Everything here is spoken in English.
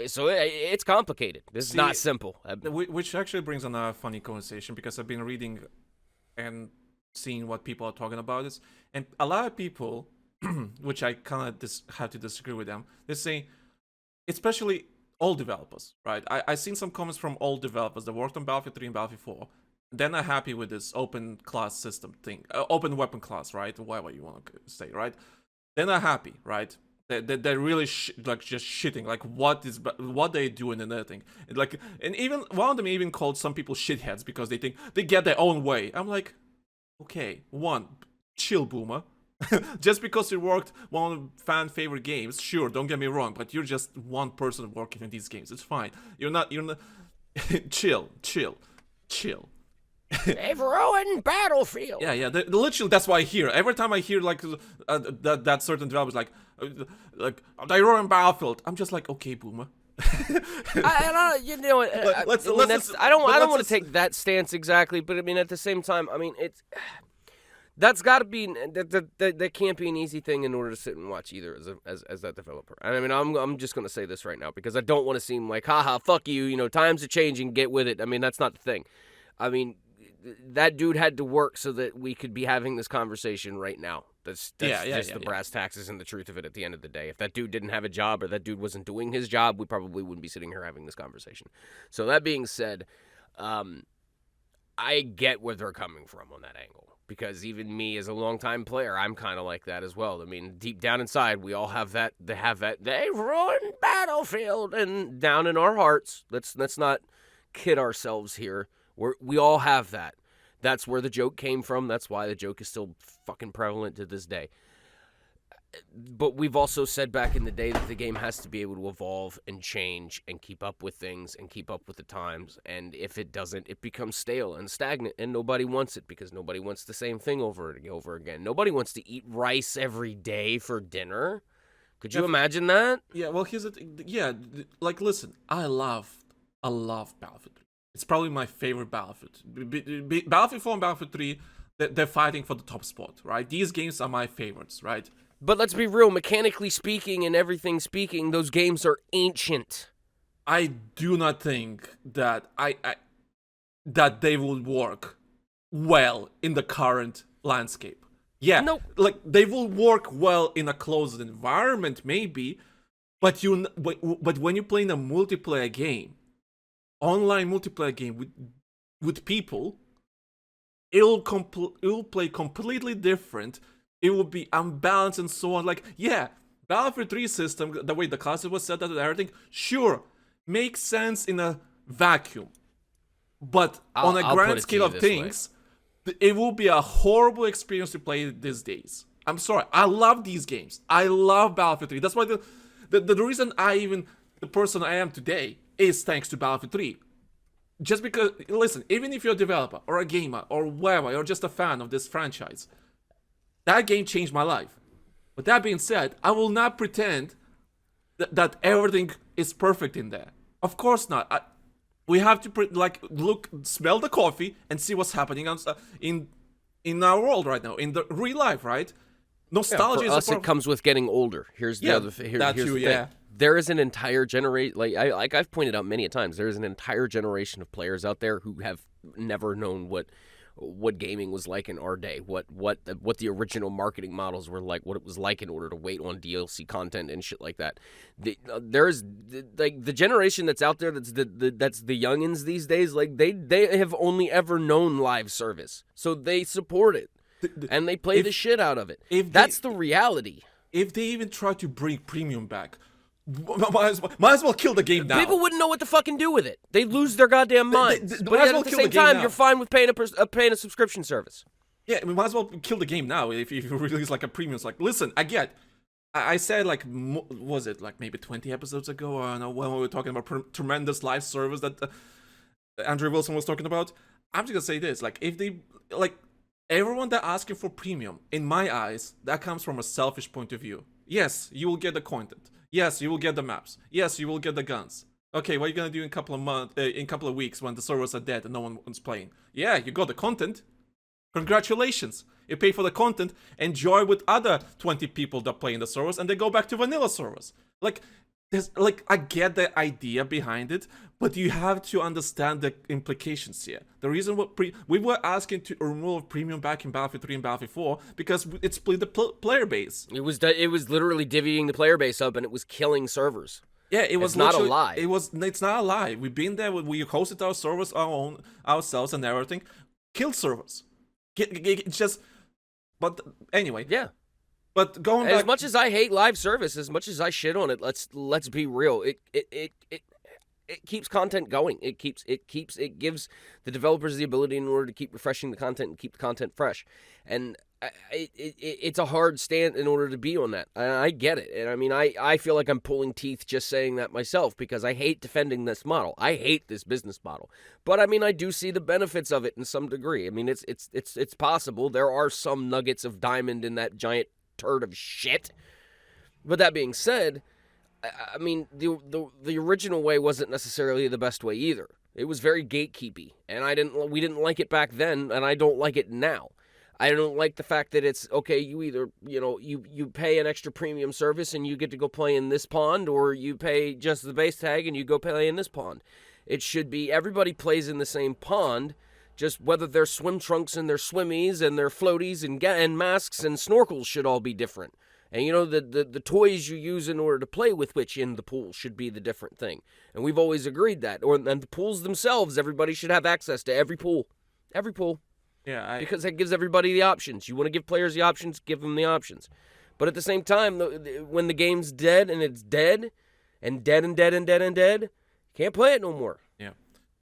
it's complicated. It's not simple. Which actually brings on a funny conversation, because I've been reading and seeing what people are talking about this, and a lot of people, which I kind of have to disagree with them, they say, especially old developers, right? I've seen some comments from old developers that worked on Battlefield 3 and Battlefield 4. They're not happy with this open class system thing, open weapon class, right? Whatever you want to say, right? They're not happy, right? They're really like just shitting, like what they doing and everything, like, and even one of them even called some people shitheads because they think they get their own way. I'm like, okay, chill, boomer. Just because you worked one of fan favorite games, sure, don't get me wrong, but you're just one person working in these games. It's fine. You're not. chill. They've ruined Battlefield. Yeah. Literally, that's why I hear. Every time I hear like that certain developers like they ruined Battlefield, I'm just like, okay, boomer. I don't want to take that stance exactly, but I mean at the same time, I mean that's got to be that can't be an easy thing in order to sit and watch either as that developer. And I mean I'm just gonna say this right now because I don't want to seem like haha fuck you, times are changing, get with it. I mean that's not the thing. I mean that dude had to work so that we could be having this conversation right now. That's just the brass taxes and the truth of it at the end of the day. If that dude didn't have a job or that dude wasn't doing his job, we probably wouldn't be sitting here having this conversation. So that being said, I get where they're coming from on that angle. Because even me as a longtime player, I'm kind of like that as well. I mean, deep down inside, we all have that. They ruined Battlefield, and down in our hearts, let's not kid ourselves here. We all have that. That's where the joke came from. That's why the joke is still fucking prevalent to this day. But we've also said back in the day that the game has to be able to evolve and change and keep up with things and keep up with the times. And if it doesn't, it becomes stale and stagnant, and nobody wants it because nobody wants the same thing over and over again. Nobody wants to eat rice every day for dinner. Could you imagine that? Yeah, well, here's the thing. Yeah, like, listen, I love Battlefield 3. It's probably my favorite Battlefield. Battlefield 4 and Battlefield 3, they're fighting for the top spot, right? These games are my favorites, right? But let's be real, mechanically speaking and everything speaking, those games are ancient. I do not think that that they will work well in the current landscape. Yeah, nope. Like they will work well in a closed environment, maybe, but when you play in a multiplayer game, online multiplayer game with people, it'll play completely different. It will be unbalanced and so on. Like, yeah, Battlefield 3 system, the way the classes was set up and everything, sure, makes sense in a vacuum. But on a grand scale of things, it will be a horrible experience to play these days. I'm sorry. I love these games. I love Battlefield 3. That's why the reason the person I am today is thanks to Battlefield 3. Just because, listen, even if you're a developer or a gamer or whatever, or just a fan of this franchise, that game changed my life. But that being said, I will not pretend that everything is perfect in there. Of course not. We have to smell the coffee and see what's happening in our world right now, in the real life, right? Nostalgia for us, it comes with getting older. Here's the other thing. Here's the thing. There is an entire generation, like I've pointed out many times, there is an entire generation of players out there who have never known what gaming was like in our day, what the original marketing models were like, what it was like in order to wait on DLC content and shit like that. There's like the generation that's out there that's the youngins these days, like they have only ever known live service, so they support it and they play the shit out of it. That's the reality. If they even try to bring premium back, might as well kill the game now. People wouldn't know what to fucking do with it. They'd lose their goddamn minds. But at the same time, you're fine with paying a subscription service. Yeah, we might as well kill the game now if you release like a premium. It's like, listen, I said like, was it like maybe 20 episodes ago? I don't know, when we were talking about tremendous live service that Andrew Wilson was talking about. I'm just gonna say this: like, if they everyone that asking for premium, in my eyes, that comes from a selfish point of view. Yes, you will get the content. Yes, you will get the maps. Yes, you will get the guns. Okay, what are you gonna do in a couple of weeks when the servers are dead and no one's playing? Yeah, you got the content. Congratulations. You pay for the content, enjoy with other 20 people that play in the servers, and they go back to vanilla servers. Like, there's like I get the idea behind it, but you have to understand the implications here. The reason we were asking to remove premium back in Battlefield 3 and Battlefield 4 because it split the player base. It was literally divvying the player base up, and it was killing servers. Yeah, it was It's not a lie. It's not a lie. We've been there. We hosted our servers ourselves and everything. Killed servers. Just. But anyway. Yeah. But going as back, much as I hate live service, as much as I shit on it, let's be real. It keeps content going. It gives the developers the ability in order to keep refreshing the content and keep the content fresh. And it's a hard stand in order to be on that. I get it. And I mean, I feel like I'm pulling teeth just saying that myself because I hate defending this model. I hate this business model. But I mean, I do see the benefits of it in some degree. I mean, it's possible. There are some nuggets of diamond in that giant turd of shit. But that being said, I mean, the original way wasn't necessarily the best way either. It was very gatekeepy, and we didn't like it back then, and I don't like it now. I don't like the fact that it's okay. You either you pay an extra premium service and you get to go play in this pond, or you pay just the base tag and you go play in this pond. It should be everybody plays in the same pond. Just whether their swim trunks and their swimmies and their floaties and masks and snorkels should all be different. And the toys you use in order to play with which in the pool should be the different thing. And we've always agreed that. And the pools themselves, everybody should have access to every pool. Every pool. Yeah, because that gives everybody the options. You want to give players the options, give them the options. But at the same time, when the game's dead and it's dead, and dead and dead and dead and dead, you can't play it no more.